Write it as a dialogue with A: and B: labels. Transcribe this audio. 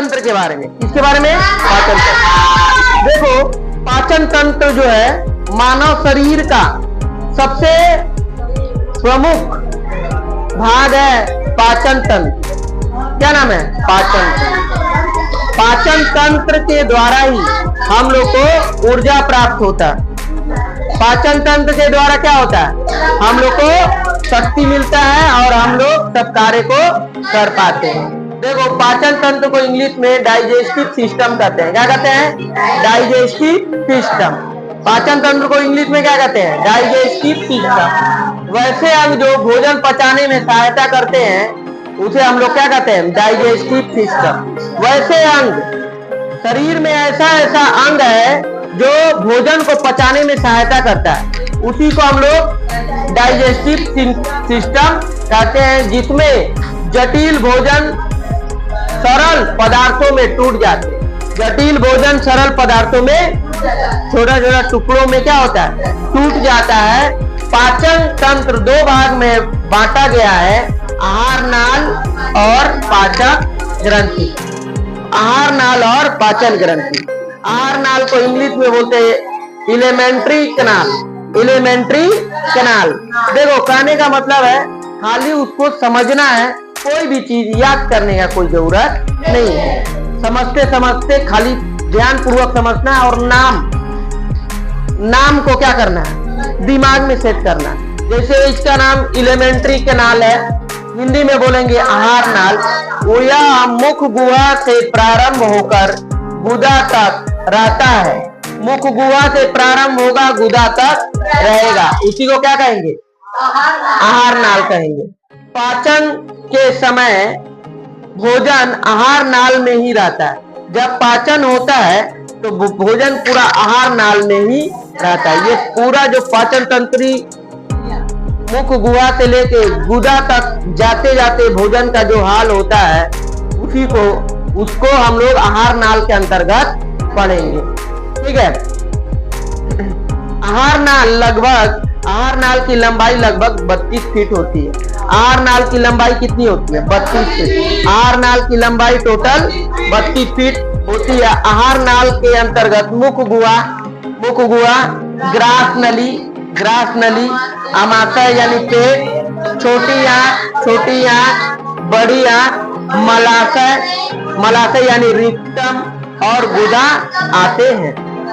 A: तंत्र के बारे में। किसके बारे में? पाचन तंत्र। देखो, पाचन तंत्र जो है मानव शरीर का सबसे प्रमुख भाग है। पाचन तंत्र, क्या नाम है? पाचन तंत्र। पाचन तंत्र के द्वारा ही हम लोग को ऊर्जा प्राप्त होता है। पाचन तंत्र के द्वारा क्या होता है? हम लोग को शक्ति मिलता है और हम लोग सब कार्य को कर पाते हैं। देखो, पाचन तंत्र को इंग्लिश में डाइजेस्टिव सिस्टम कहते हैं। क्या कहते हैं? Digestive system. पाचन तंत्र को इंग्लिश में क्या कहते हैं? Digestive system. वैसे अंग जो भोजन पचाने में सहायता करते हैं उसे हम लोग क्या कहते हैं? Digestive system. वैसे अंग, शरीर में ऐसा ऐसा अंग है जो भोजन को पचाने में सहायता करता है, उसी को हम लोग डाइजेस्टिव सिस्टम कहते हैं, जिसमें जटिल भोजन सरल पदार्थों में टूट जाते हैं। जटिल भोजन सरल पदार्थों में छोटा छोटा टुकड़ों में क्या होता है? टूट जाता है। पाचन तंत्र दो भाग में बांटा गया है, आहार नाल और पाचक ग्रंथि। आहार नाल और पाचन ग्रंथि। आहार नाल को इंग्लिश में बोलते हैं एलिमेंट्री कैनाल। Alimentary canal. देखो, कहने का मतलब है खाली उसको समझना है, कोई भी चीज याद करने का कोई जरूरत नहीं है। समझते समझते खाली ध्यान पूर्वक समझना है और नाम को क्या करना है? दिमाग में सेट करना है। जैसे इसका नाम एलिमेंट्री कैनाल है, हिंदी में बोलेंगे आहार नाल। यह मुख गुहा से प्रारंभ होकर गुदा तक रहता है। मुख गुहा से प्रारंभ होगा, गुदा तक रहेगा, उसी को क्या कहेंगे? आहार नाल कहेंगे। पाचन के समय भोजन आहार नाल में ही रहता है। जब पाचन होता है तो भोजन पूरा आहार नाल में ही रहता है। ये पूरा जो पाचन तंत्री मुख गुहा से लेके गुदा तक जाते जाते भोजन का जो हाल होता है, उसको हम लोग आहार नाल के अंतर्गत पढ़ेंगे। ठीक है। आहार नाल की लंबाई लगभग 32 फीट होती है। आहार नाल की लंबाई कितनी होती है? 32 फीट। आहार नाल की लंबाई टोटल 32 फीट होती है। आहार नाल के अंतर्गत मुख गुहा, ग्रास नली, आमाशय यानी पेट, छोटी आंत, बड़ी आंत, मलाशय यानी रिक्टम और गुदा आते हैं।